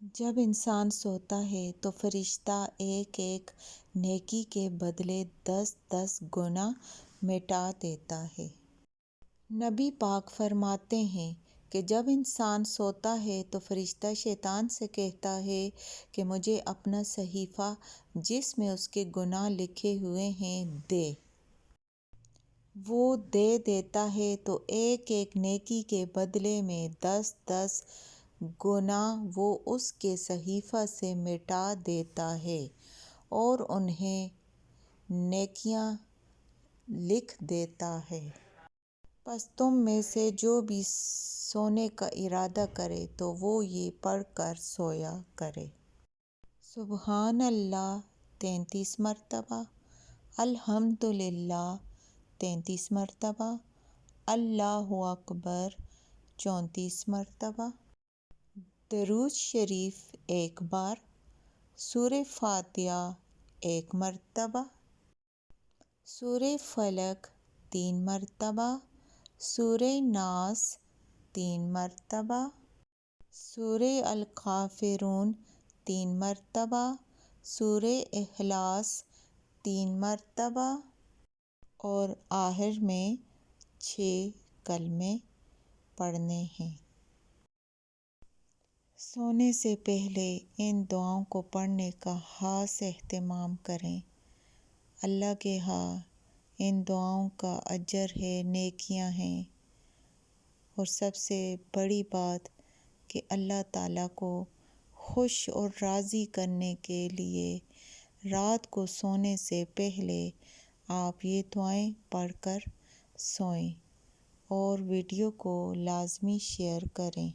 جب انسان سوتا ہے تو فرشتہ ایک ایک نیکی کے بدلے 10 گنا مٹا دیتا ہے۔ نبی پاک فرماتے ہیں کہ جب انسان سوتا ہے تو فرشتہ شیطان سے کہتا ہے کہ مجھے اپنا صحیفہ جس میں اس کے گناہ لکھے ہوئے ہیں دے۔ وہ دے دیتا ہے تو ایک ایک نیکی کے بدلے میں 10 گنا وہ اس کے صحیفہ سے مٹا دیتا ہے اور انہیں نیکیاں لکھ دیتا ہے۔ پس تم میں سے جو بھی سونے کا ارادہ کرے تو وہ یہ پڑھ کر سویا کرے: سبحان اللہ 33 مرتبہ، الحمدللہ 33 مرتبہ، اللہ اکبر 34 مرتبہ، درود شریف ایک بار، سورہ فاتحہ 1 مرتبہ، سورہ فلق 3 مرتبہ، سورہ ناس 3 مرتبہ، سورہ الکافرون 3 مرتبہ، سورہ اخلاص 3 مرتبہ اور آخر میں 6 کلمے پڑھنے ہیں۔ سونے سے پہلے ان دعاؤں کو پڑھنے کا خاص اہتمام کریں۔ اللہ کے ہاں ان دعاؤں کا اجر ہے، نیکیاں ہیں، اور سب سے بڑی بات کہ اللہ تعالیٰ کو خوش اور راضی کرنے کے لیے رات کو سونے سے پہلے آپ یہ دعائیں پڑھ کر سوئیں اور ویڈیو کو لازمی شیئر کریں۔